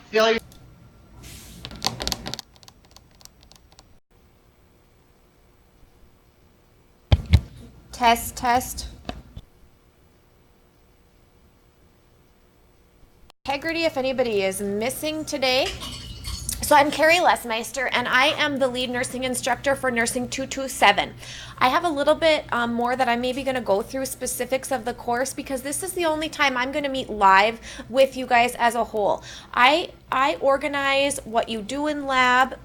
Failure. Test, test. Integrity, if anybody is missing today. So I'm Carrie Lesmeister, and I am the lead nursing instructor for Nursing 227. I have a little bit more that I'm maybe going to go through specifics of the course because this is the only time I'm going to meet live with you guys as a whole. I organize what you do in lab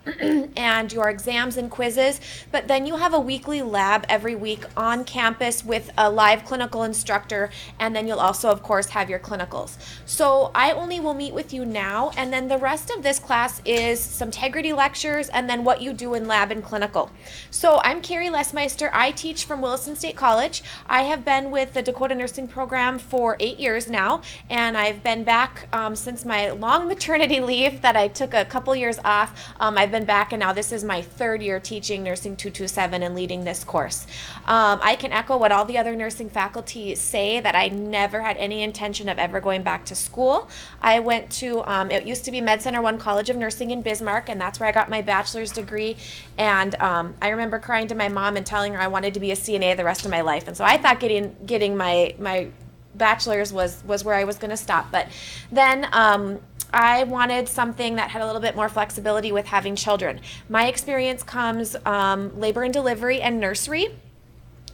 and your exams and quizzes, but then you have a weekly lab every week on campus with a live clinical instructor, and then you'll also, of course, have your clinicals. So I only will meet with you now, and then the rest of this class is some integrity lectures and then what you do in lab and clinical. So I'm Carrie Lesmeister. I teach from Williston State College. I have been with the Dakota Nursing Program for 8 years now, and I've been back since my long maternity leave that I took a couple years off. I've been back, and now this is my third year teaching Nursing 227 and leading this course. I can echo what all the other nursing faculty say, that I never had any intention of ever going back to school. I went to, it used to be Med Center 1 College of Nursing in Bismarck, and that's where I got my bachelor's degree. And I remember crying to my mom and telling her I wanted to be a CNA the rest of my life. And so I thought getting my bachelor's was where I was going to stop. But then I wanted something that had a little bit more flexibility with having children. My experience comes labor and delivery and nursery.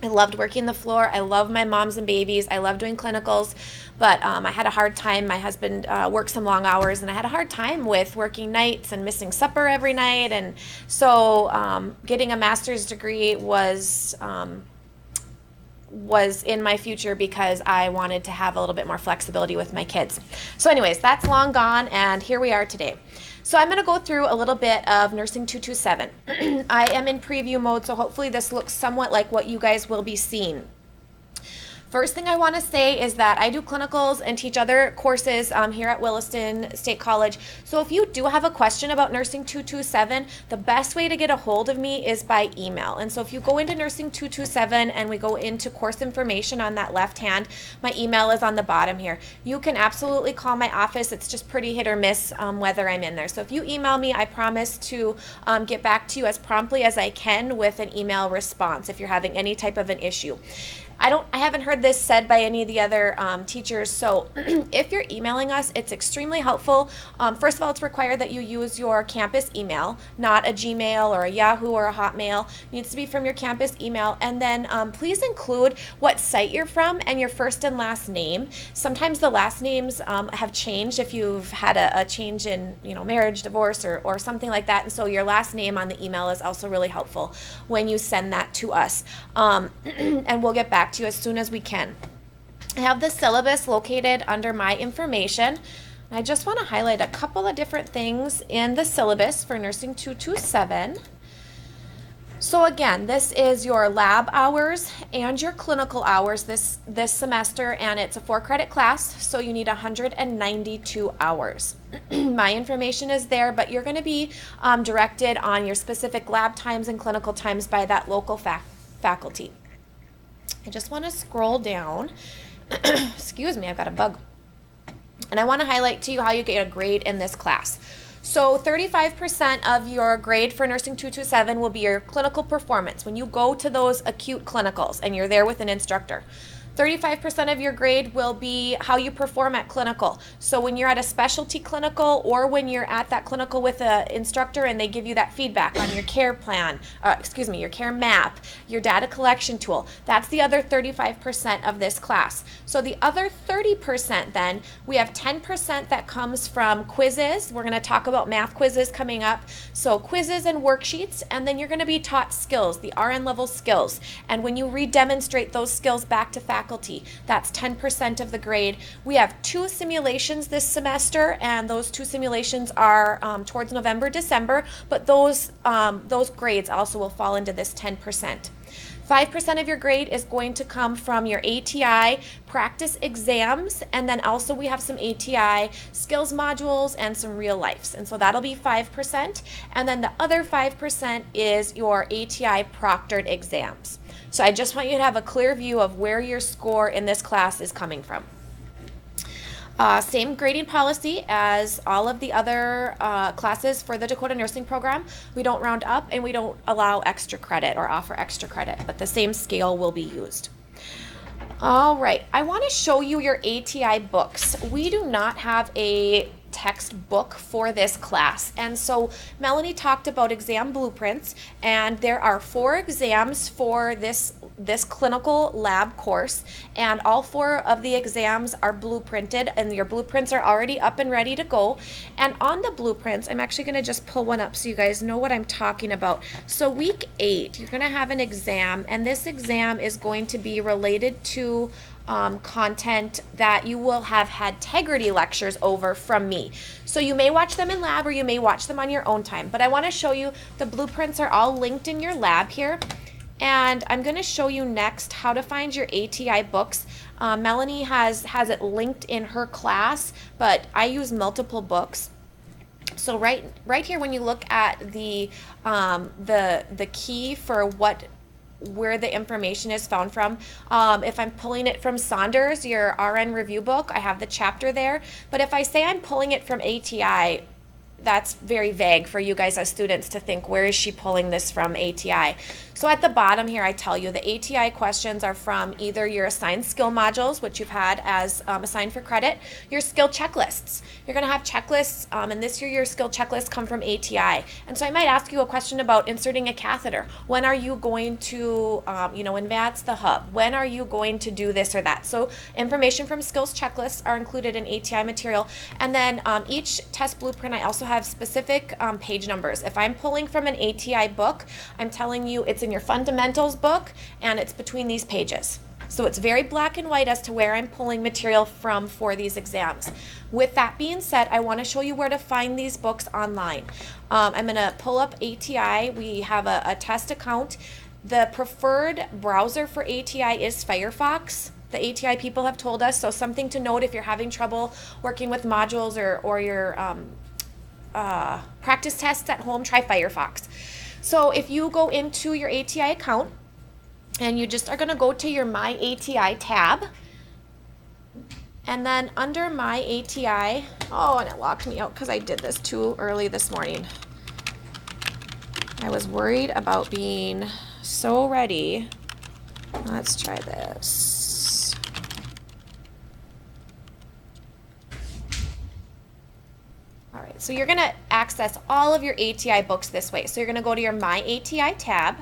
I loved working the floor. I love my moms and babies. I love doing clinicals, but I had a hard time. My husband worked some long hours, and I had a hard time with working nights and missing supper every night. And so getting a master's degree was in my future because I wanted to have a little bit more flexibility with my kids. So anyways, that's long gone, and here we are today. So I'm going to go through a little bit of Nursing 227. I am in preview mode, so hopefully this looks somewhat like what you guys will be seeing. First thing I want to say is that I do clinicals and teach other courses here at Williston State College. So if you do have a question about Nursing 227, the best way to get a hold of me is by email. And so if you go into Nursing 227 and we go into course information on that left hand, my email is on the bottom here. You can absolutely call my office. It's just pretty hit or miss whether I'm in there. So if you email me, I promise to get back to you as promptly as I can with an email response if you're having any type of an issue. I haven't heard this said by any of the other teachers, so if you're emailing us, it's extremely helpful. First of all, it's required that you use your campus email, not a Gmail or a Yahoo or a Hotmail. It needs to be from your campus email, and then please include what site you're from and your first and last name. Sometimes the last names have changed if you've had a change in marriage, divorce, or something like that, and so your last name on the email is also really helpful when you send that to us, and we'll get back to you as soon as we can. I have the syllabus located under my information. I just want to highlight a couple of different things in the syllabus for Nursing 227. So again, this is your lab hours and your clinical hours this semester, and it's a 4-credit class, so you need 192 hours. My information is there, but you're going to be directed on your specific lab times and clinical times by that local faculty. I just want to scroll down. Excuse me, I've got a bug. And I want to highlight to you how you get a grade in this class. So 35% of your grade for Nursing 227 will be your clinical performance. When you go to those acute clinicals and you're there with an instructor, 35% of your grade will be how you perform at clinical. So when you're at a specialty clinical or when you're at that clinical with an instructor and they give you that feedback on your care plan, your care map, your data collection tool, that's the other 35% of this class. So the other 30% then, we have 10% that comes from quizzes. We're going to talk about math quizzes coming up. So quizzes and worksheets, and then you're going to be taught skills, the RN level skills. And when you redemonstrate those skills back to faculty, that's 10% of the grade. We have 2 simulations this semester, and those 2 simulations are towards November, December, but those grades also will fall into this 10%. 5% of your grade is going to come from your ATI practice exams, and then also we have some ATI skills modules and some real lives, and so that'll be 5%, and then the other 5% is your ATI proctored exams. So I just want you to have a clear view of where your score in this class is coming from. Same grading policy as all of the other classes for the Dakota Nursing Program. We don't round up and we don't allow extra credit or offer extra credit, but the same scale will be used. All right, I want to show you your ATI books. We do not have a textbook for this class, and so Melanie talked about exam blueprints, and there are 4 exams for this clinical lab course, and all 4 of the exams are blueprinted, and your blueprints are already up and ready to go. And on the blueprints, I'm actually going to just pull one up so you guys know what I'm talking about. So week 8, you're going to have an exam, and this exam is going to be related to content that you will have had Tegrity lectures over from me. So you may watch them in lab or you may watch them on your own time, but I want to show you the blueprints are all linked in your lab here. And I'm going to show you next how to find your ATI books. Melanie has it linked in her class, but I use multiple books. So right here, when you look at the key for where the information is found from. If I'm pulling it from Saunders, your RN review book, I have the chapter there. But if I say I'm pulling it from ATI, that's very vague for you guys as students to think, where is she pulling this from ATI? So at the bottom here, I tell you the ATI questions are from either your assigned skill modules, which you've had as assigned for credit, your skill checklists. You're going to have checklists, and this year your skill checklists come from ATI. And so I might ask you a question about inserting a catheter. When are you going to, advance the hub? When are you going to do this or that? So information from skills checklists are included in ATI material. And then each test blueprint, I also have specific page numbers. If I'm pulling from an ATI book, I'm telling you it's in your fundamentals book, and it's between these pages. So it's very black and white as to where I'm pulling material from for these exams. With that being said, I want to show you where to find these books online. I'm going to pull up ATI. We have a test account. The preferred browser for ATI is Firefox. The ATI people have told us, so something to note if you're having trouble working with modules or your practice tests at home, try Firefox. So if you go into your ATI account, and you just are going to go to your My ATI tab, and then under My ATI, and it locked me out because I did this too early this morning. I was worried about being so ready. Let's try this. All right, so you're going to access all of your ATI books this way. So you're going to go to your My ATI tab,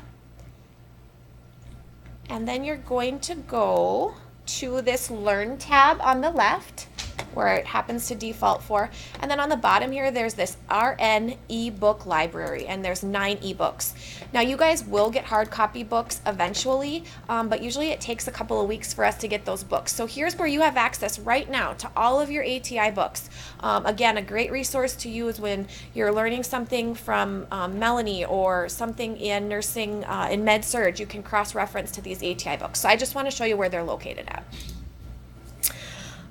and then you're going to go to this Learn tab on the left, where it happens to default for. And then on the bottom here, there's this RN ebook library, and there's 9 ebooks. Now you guys will get hard copy books eventually, but usually it takes a couple of weeks for us to get those books. So here's where you have access right now to all of your ATI books. Again, a great resource to use when you're learning something from Melanie or something in nursing in med-surg. You can cross-reference to these ATI books. So I just want to show you where they're located at.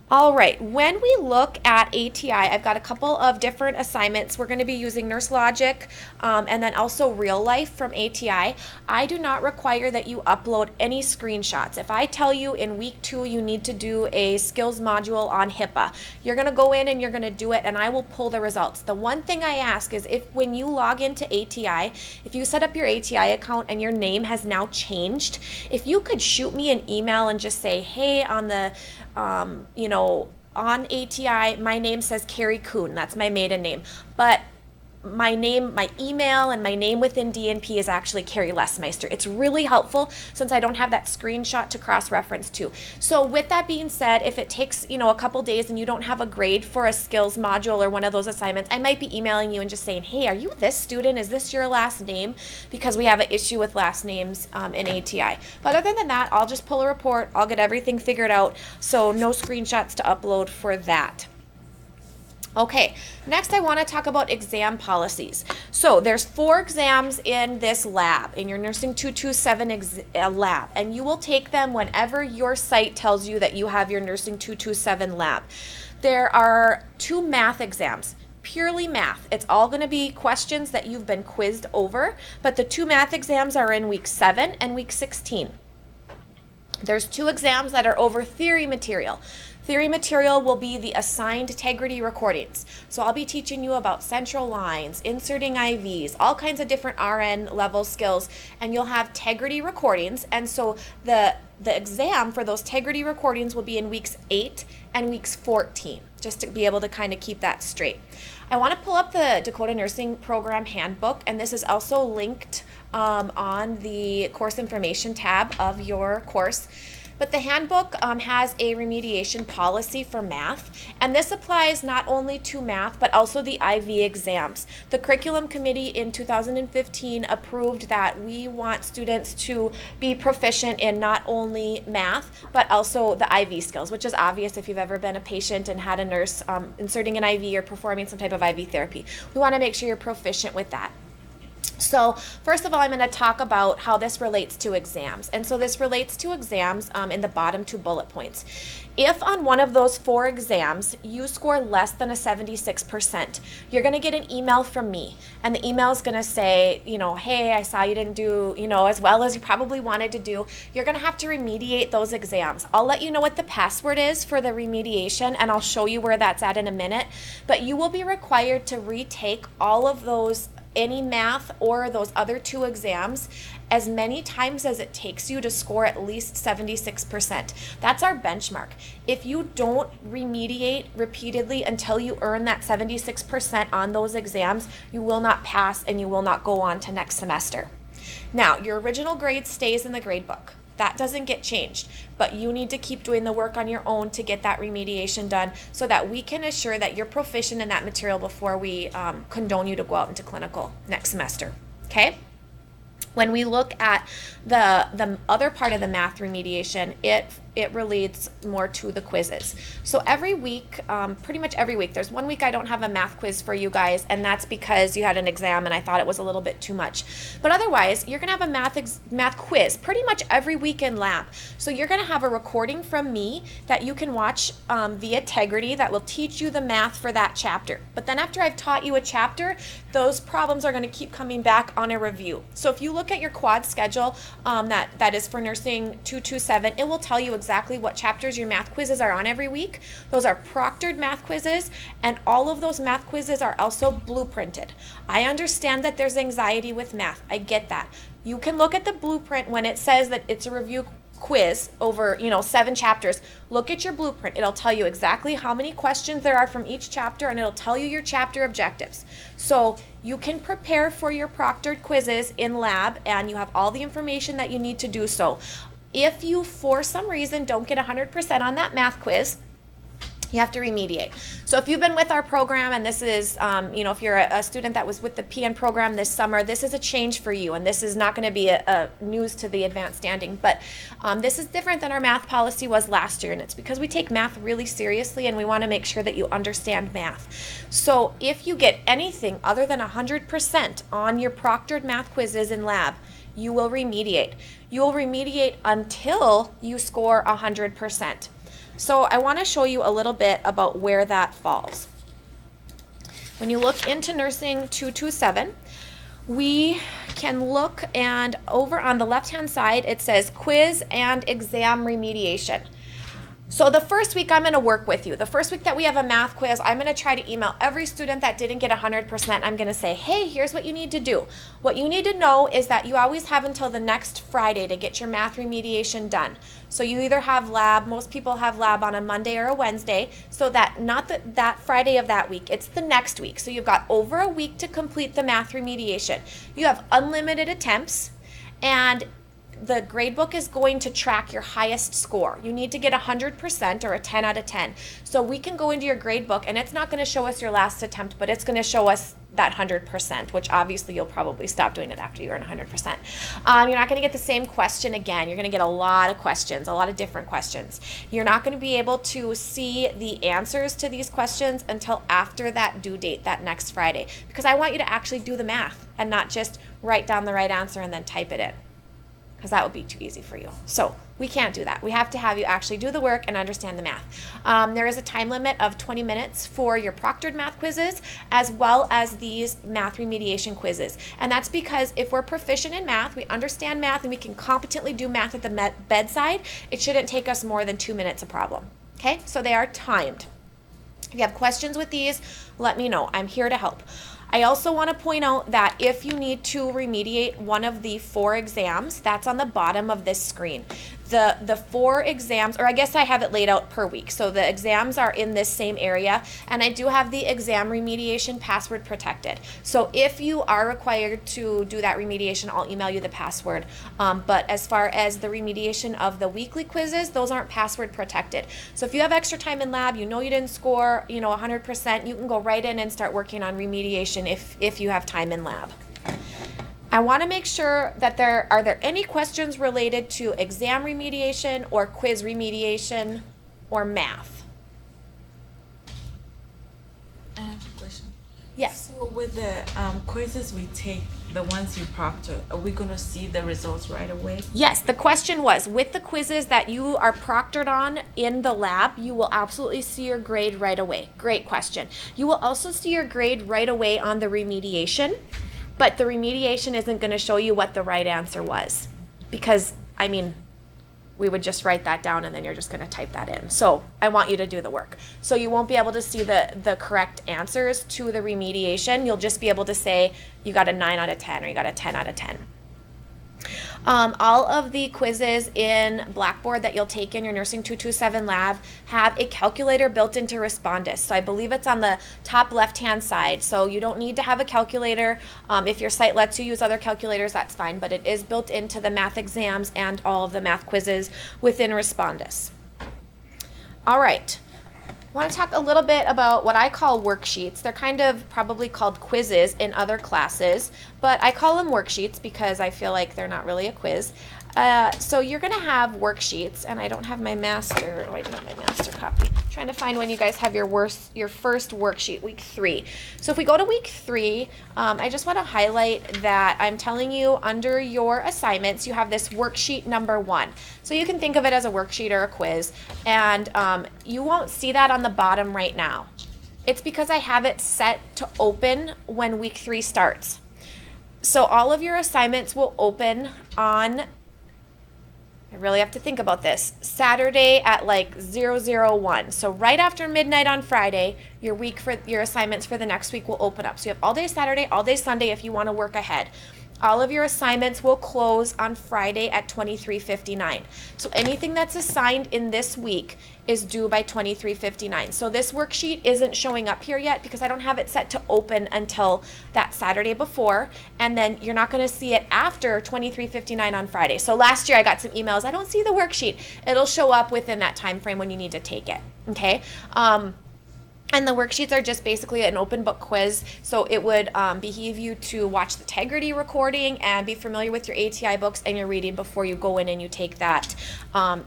All right, when we look at ATI, I've got a couple of different assignments. We're going to be using Nurse Logic and then also Real Life from ATI. I do not require that you upload any screenshots. If I tell you in week 2 you need to do a skills module on HIPAA, you're going to go in and you're going to do it, and I will pull the results. The one thing I ask is if when you log into ATI, if you set up your ATI account and your name has now changed, if you could shoot me an email and just say, hey, on the on ATI, my name says Carrie Kuhn. That's my maiden name. But my name, my email, and my name within DNP is actually Carrie Lesmeister. It's really helpful since I don't have that screenshot to cross-reference to. So with that being said, if it takes, a couple days and you don't have a grade for a skills module or one of those assignments, I might be emailing you and just saying, hey, are you this student? Is this your last name? Because we have an issue with last names in ATI. But other than that, I'll just pull a report. I'll get everything figured out. So no screenshots to upload for that. Okay, next I want to talk about exam policies. So there's 4 exams in this lab, in your Nursing 227 lab, and you will take them whenever your site tells you that you have your Nursing 227 lab. There are 2 math exams, purely math. It's all going to be questions that you've been quizzed over, but the 2 math exams are in week 7 and week 16. There's 2 exams that are over theory material. Theory material will be the assigned Tegrity recordings. So I'll be teaching you about central lines, inserting IVs, all kinds of different RN level skills, and you'll have Tegrity recordings. And so the exam for those Tegrity recordings will be in weeks 8 and weeks 14, just to be able to kind of keep that straight. I want to pull up the Dakota Nursing Program Handbook, and this is also linked on the course information tab of your course. But the handbook has a remediation policy for math, and this applies not only to math, but also the IV exams. The curriculum committee in 2015 approved that we want students to be proficient in not only math, but also the IV skills, which is obvious if you've ever been a patient and had a nurse inserting an IV or performing some type of IV therapy. We want to make sure you're proficient with that. So first of all, I'm going to talk about how this relates to exams. And so this relates to exams in the bottom 2 bullet points. If on one of those 4 exams you score less than a 76%, you're going to get an email from me. And the email is going to say, hey, I saw you didn't do, as well as you probably wanted to do. You're going to have to remediate those exams. I'll let you know what the password is for the remediation, and I'll show you where that's at in a minute. But you will be required to retake all of those, any math or those other 2 exams, as many times as it takes you to score at least 76%. That's our benchmark. If you don't remediate repeatedly until you earn that 76% on those exams, you will not pass and you will not go on to next semester. Now, your original grade stays in the grade book. That doesn't get changed, but you need to keep doing the work on your own to get that remediation done so that we can assure that you're proficient in that material before we condone you to go out into clinical next semester, okay? When we look at the other part of the math remediation, it relates more to the quizzes. So every week, pretty much every week, there's one week I don't have a math quiz for you guys, and that's because you had an exam and I thought it was a little bit too much. But otherwise, you're going to have a math quiz pretty much every week in lab. So you're going to have a recording from me that you can watch via Tegrity that will teach you the math for that chapter. But then after I've taught you a chapter, those problems are going to keep coming back on a review. So if you look at your quad schedule that is for Nursing 227, it will tell you exactly what chapters your math quizzes are on every week. Those are proctored math quizzes, and all of those math quizzes are also blueprinted. I understand that there's anxiety with math. I get that. You can look at the blueprint when it says that it's a review quiz over 7 chapters. Look at your blueprint. It'll tell you exactly how many questions there are from each chapter, and it'll tell you your chapter objectives. So you can prepare for your proctored quizzes in lab, and you have all the information that you need to do so. If you for some reason don't get 100% on that math quiz, you have to remediate. So if you've been with our program, and this is, if you're a student that was with the PN program this summer, this is a change for you, and this is not going to be a news to the advanced standing. But this is different than our math policy was last year, and it's because we take math really seriously, and we want to make sure that you understand math. So if you get anything other than 100% on your proctored math quizzes in lab, you will remediate. You will remediate until you score 100%. So I want to show you a little bit about where that falls. When you look into Nursing 227, we can look, and over on the left-hand side, it says quiz and exam remediation. So the first week I'm going to work with you. The first week that we have a math quiz, I'm going to try to email every student that didn't get 100%. I'm going to say, hey, here's what you need to do. What you need to know is that you always have until the next Friday to get your math remediation done. So you either have lab, most people have lab on a Monday or a Wednesday, so that not that Friday of that week, it's the next week. So you've got over a week to complete the math remediation. You have unlimited attempts, and the gradebook is going to track your highest score. You need to get 100% or a 10 out of 10. So we can go into your gradebook, and it's not going to show us your last attempt, but it's going to show us that 100%, which obviously you'll probably stop doing it after you earn 100%. You're not going to get the same question again. You're going to get a lot of questions, a lot of different questions. You're not going to be able to see the answers to these questions until after that due date, that next Friday, because I want you to actually do the math and not just write down the right answer and then type it in, because that would be too easy for you. So we can't do that. We have to have you actually do the work and understand the math. There is a time limit of 20 minutes for your proctored math quizzes, as well as these math remediation quizzes. And that's because if we're proficient in math, we understand math, and we can competently do math at the bedside, it shouldn't take us more than 2 minutes a problem. Okay, so they are timed. If you have questions with these, let me know. I'm here to help. I also want to point out that if you need to remediate one of the 4 exams, that's on the bottom of this screen. The 4 exams, or I guess I have it laid out per week. So the exams are in this same area, and I do have the exam remediation password protected. So if you are required to do that remediation, I'll email you the password. But as far as the remediation of the weekly quizzes, those aren't password protected. So if you have extra time in lab, you know you didn't score, 100%, you can go right in and start working on remediation if you have time in lab. I want to make sure that are there any questions related to exam remediation or quiz remediation or math? I have a question. Yes. So with the quizzes we take, the ones you proctor, are we going to see the results right away? Yes, the question was, with the quizzes that you are proctored on in the lab, you will absolutely see your grade right away. Great question. You will also see your grade right away on the remediation, but the remediation isn't going to show you what the right answer was, because, we would just write that down and then you're just going to type that in. So I want you to do the work. So you won't be able to see the correct answers to the remediation. You'll just be able to say you got a 9 out of 10 or you got a 10 out of 10. All of the quizzes in Blackboard that you'll take in your Nursing 227 lab have a calculator built into Respondus. So I believe it's on the top left-hand side. So you don't need to have a calculator. If your site lets you use other calculators, that's fine. But it is built into the math exams and all of the math quizzes within Respondus. All right. I want to talk a little bit about what I call worksheets. They're kind of probably called quizzes in other classes, but I call them worksheets because I feel like they're not really a quiz. So you're going to have worksheets, and I don't have my master. Oh, I do have my master copy. I'm trying to find when you guys have your first worksheet, week 3. So if we go to week 3, I just want to highlight that I'm telling you under your assignments, you have this worksheet number 1. So you can think of it as a worksheet or a quiz, and you won't see that on the bottom right now. It's because I have it set to open when week 3 starts. So all of your assignments will open on, I really have to think about this, Saturday at like 001. So right after midnight on Friday, your assignments for the next week will open up. So you have all day Saturday, all day Sunday if you want to work ahead. All of your assignments will close on Friday at 23:59. So anything that's assigned in this week is due by 23:59. So this worksheet isn't showing up here yet because I don't have it set to open until that Saturday before, and then you're not going to see it after 23:59 on Friday. So last year I got some emails, I don't see the worksheet. It'll show up within that time frame when you need to take it, okay? And the worksheets are just basically an open book quiz. So it would behoove you to watch the Tegrity recording and be familiar with your ATI books and your reading before you go in and you take that,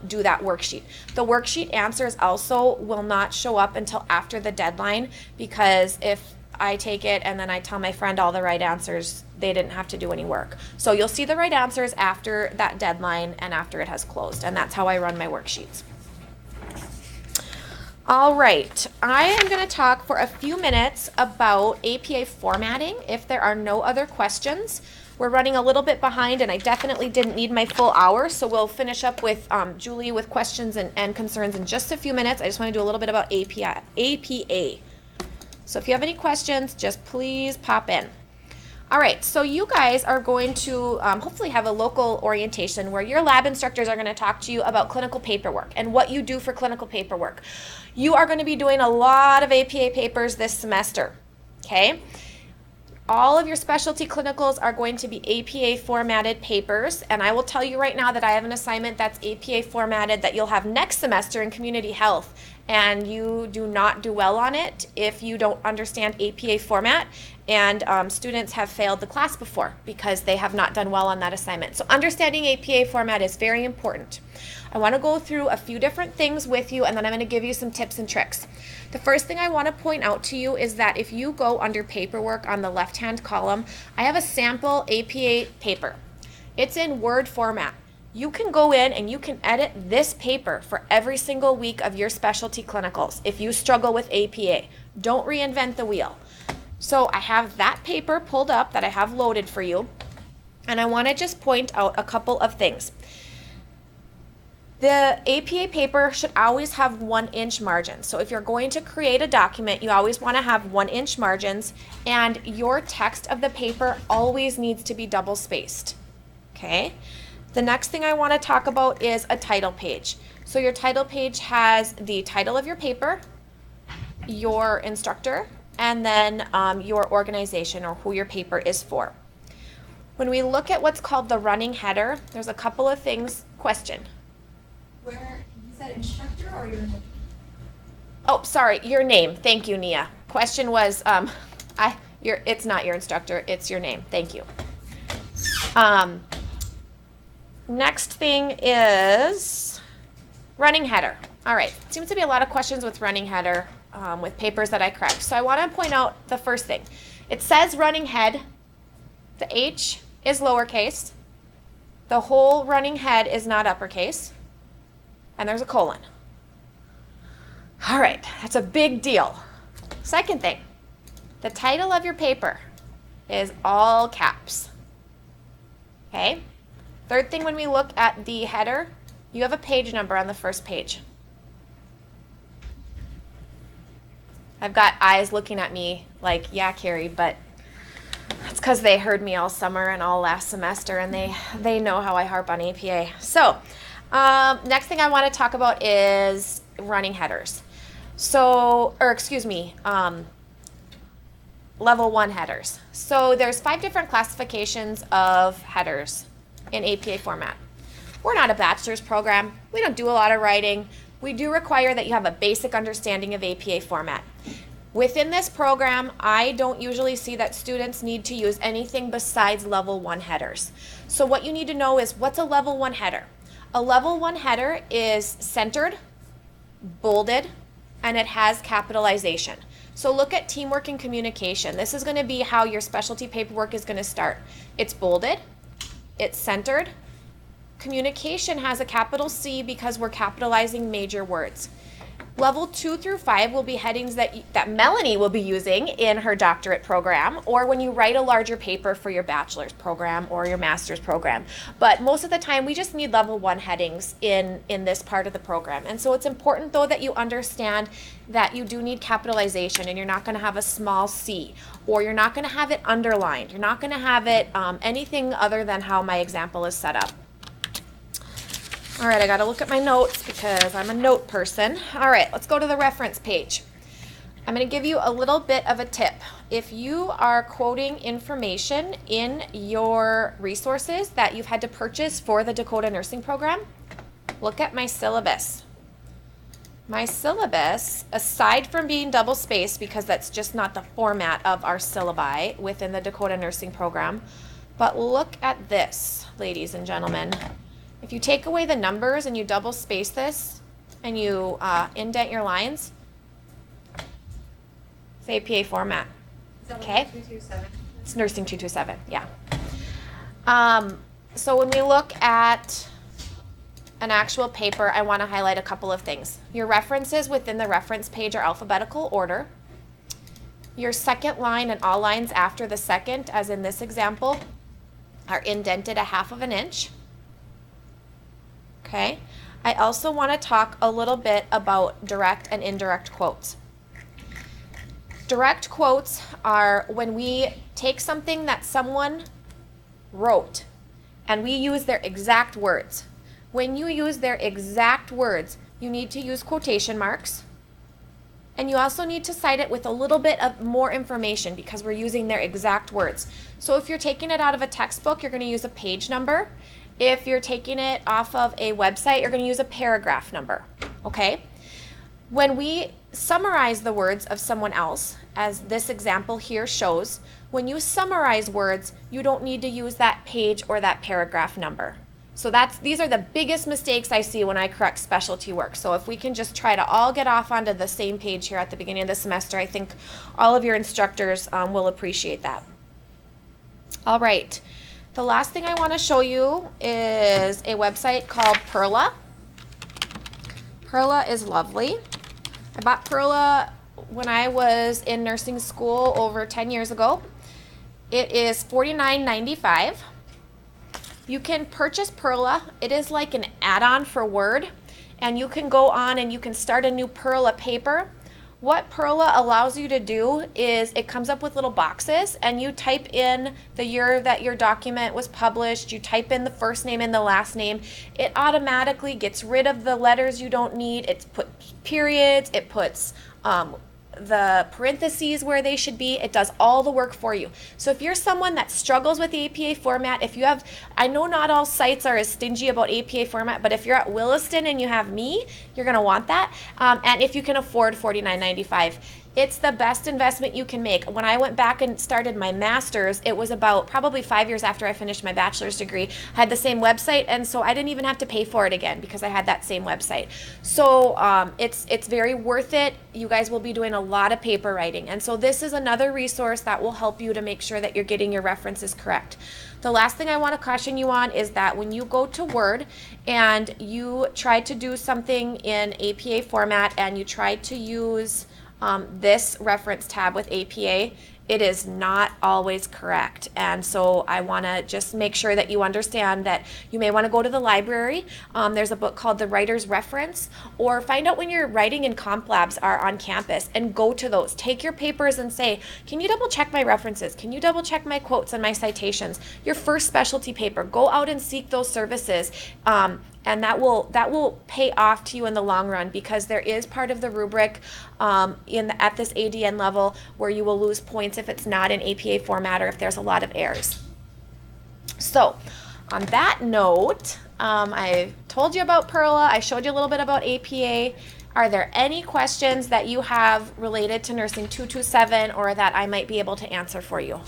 do that worksheet. The worksheet answers also will not show up until after the deadline, because if I take it and then I tell my friend all the right answers, they didn't have to do any work. So you'll see the right answers after that deadline and after it has closed. And that's how I run my worksheets. All right, I am going to talk for a few minutes about APA formatting if there are no other questions. We're running a little bit behind, and I definitely didn't need my full hour, so we'll finish up with Julie with questions and concerns in just a few minutes. I just want to do a little bit about APA. So if you have any questions, just please pop in. All right, so you guys are going to hopefully have a local orientation where your lab instructors are going to talk to you about clinical paperwork and what you do for clinical paperwork. You are going to be doing a lot of APA papers this semester, okay? All of your specialty clinicals are going to be APA formatted papers, and I will tell you right now that I have an assignment that's APA formatted that you'll have next semester in community health, and you do not do well on it if you don't understand APA format, and students have failed the class before because they have not done well on that assignment. So understanding APA format is very important. I want to go through a few different things with you, and then I'm going to give you some tips and tricks. The first thing I want to point out to you is that if you go under paperwork on the left-hand column, I have a sample APA paper. It's in Word format. You can go in and you can edit this paper for every single week of your specialty clinicals if you struggle with APA. Don't reinvent the wheel. So I have that paper pulled up that I have loaded for you, and I want to just point out a couple of things. The APA paper should always have 1-inch margins. So if you're going to create a document, you always want to have 1-inch margins, and your text of the paper always needs to be double spaced. Okay? The next thing I want to talk about is a title page. So your title page has the title of your paper, your instructor, and then your organization or who your paper is for. When we look at what's called the running header, there's a couple of things. Question. Where, you said instructor or your name? Oh, sorry, your name. Thank you, Nia. Question was, it's not your instructor, it's your name. Thank you. Next thing is running header. All right, seems to be a lot of questions with running header with papers that I correct. So I want to point out the first thing. It says running head. The H is lowercase. The whole running head is not uppercase. And there's a colon. All right, that's a big deal. Second thing, the title of your paper is all caps. Okay? Third thing, when we look at the header, you have a page number on the first page. I've got eyes looking at me like, yeah, Carrie, but it's because they heard me all summer and all last semester, and they know how I harp on APA. So, next thing I want to talk about is running headers. So, level 1 headers. So there's 5 different classifications of headers in APA format. We're not a bachelor's program. We don't do a lot of writing. We do require that you have a basic understanding of APA format. Within this program, I don't usually see that students need to use anything besides level 1 headers. So what you need to know is, what's a level 1 header? A level 1 header is centered, bolded, and it has capitalization. So look at teamwork and communication. This is going to be how your specialty paperwork is going to start. It's bolded, it's centered. Communication has a capital C because we're capitalizing major words. Level 2 through 5 will be headings that Melanie will be using in her doctorate program, or when you write a larger paper for your bachelor's program or your master's program. But most of the time, we just need level 1 headings in this part of the program. And so it's important, though, that you understand that you do need capitalization, and you're not going to have a small c, or you're not going to have it underlined. You're not going to have it anything other than how my example is set up. All right, I got to look at my notes because I'm a note person. All right, let's go to the reference page. I'm going to give you a little bit of a tip. If you are quoting information in your resources that you've had to purchase for the Dakota Nursing Program, look at my syllabus. My syllabus, aside from being double spaced, because that's just not the format of our syllabi within the Dakota Nursing Program, but look at this, ladies and gentlemen. If you take away the numbers and you double space this and you indent your lines, it's APA format. Okay? 227. It's Nursing 227, yeah. So when we look at an actual paper, I want to highlight a couple of things. Your references within the reference page are alphabetical order. Your second line and all lines after the second, as in this example, are indented 1/2 inch. Okay. I also want to talk a little bit about direct and indirect quotes. Direct quotes are when we take something that someone wrote and we use their exact words. When you use their exact words, you need to use quotation marks, and you also need to cite it with a little bit of more information because we're using their exact words. So if you're taking it out of a textbook, you're going to use a page number. If you're taking it off of a website, you're going to use a paragraph number, okay? When we summarize the words of someone else, as this example here shows, when you summarize words, you don't need to use that page or that paragraph number. So these are the biggest mistakes I see when I correct specialty work. So if we can just try to all get off onto the same page here at the beginning of the semester, I think all of your instructors will appreciate that. All right. The last thing I want to show you is a website called Perla. Perla is lovely. I bought Perla when I was in nursing school over 10 years ago. It is $49.95. You can purchase Perla. It is like an add-on for Word, and you can go on and you can start a new Perla paper. What Perla allows you to do is it comes up with little boxes, and you type in the year that your document was published, you type in the first name and the last name. It automatically gets rid of the letters you don't need. It puts periods, it puts the parentheses where they should be. It does all the work for you. So if you're someone that struggles with the APA format, if you have, I know not all sites are as stingy about APA format, but if you're at Williston and you have me, you're going to want that. And if you can afford $49.95, it's the best investment you can make. When I went back and started my master's, it was about probably 5 years after I finished my bachelor's degree. I had the same website, and so I didn't even have to pay for it again because I had that same website. So it's very worth it. You guys will be doing a lot of paper writing, and so this is another resource that will help you to make sure that you're getting your references correct. The last thing I want to caution you on is that when you go to Word and you try to do something in APA format and you try to use this reference tab with APA, it is not always correct. And so I want to just make sure that you understand that you may want to go to the library. There's a book called The Writer's Reference, or find out when your writing and comp labs are on campus and go to those. Take your papers and say, can you double check my references? Can you double check my quotes and my citations? Your first specialty paper, go out and seek those services. And that will pay off to you in the long run, because there is part of the rubric at this ADN level where you will lose points if it's not in APA format or if there's a lot of errors. So on that note, I told you about Perla. I showed you a little bit about APA. Are there any questions that you have related to Nursing 227 or that I might be able to answer for you?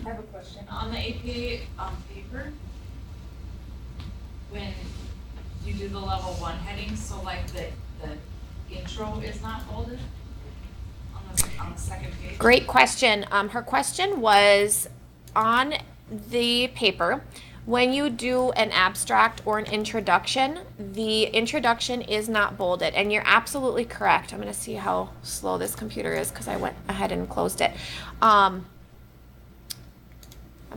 I have a question. On the APA paper, when you do the level 1 heading, so like the intro is not bolded on the second page? Great question. Her question was on the paper, when you do an abstract or an introduction, the introduction is not bolded, and you're absolutely correct. I'm going to see how slow this computer is because I went ahead and closed it. I'm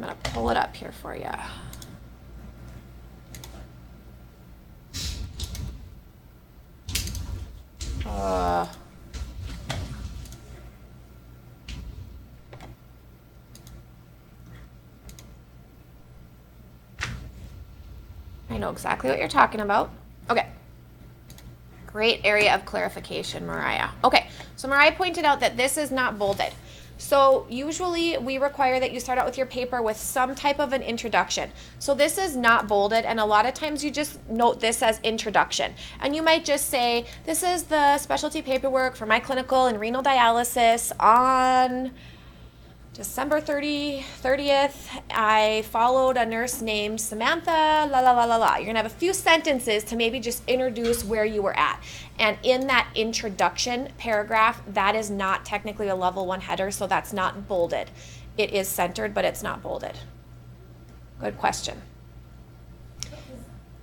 going to pull it up here for you. I know exactly what you're talking about. Okay. Great area of clarification, Mariah. Okay, so Mariah pointed out that this is not bolded. So usually we require that you start out with your paper with some type of an introduction. So this is not bolded, and a lot of times you just note this as introduction. And you might just say, this is the specialty paperwork for my clinical and renal dialysis on December 30th, I followed a nurse named Samantha, la la la la la. You're gonna have a few sentences to maybe just introduce where you were at. And in that introduction paragraph, that is not technically a level 1 header, so that's not bolded. It is centered, but it's not bolded. Good question.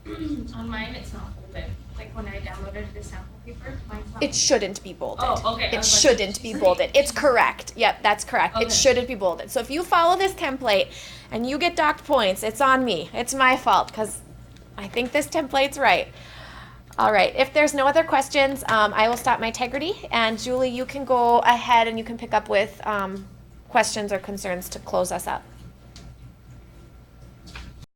On mine, it's not bolded. Like when I downloaded the sample paper, mine's not. It shouldn't be bolded. Oh, okay. It shouldn't be bolded. It's correct. Yep, that's correct. Okay. It shouldn't be bolded. So if you follow this template and you get docked points, it's on me. It's my fault because I think this template's right. All right. If there's no other questions, I will stop my integrity. And Julie, you can go ahead and you can pick up with questions or concerns to close us up.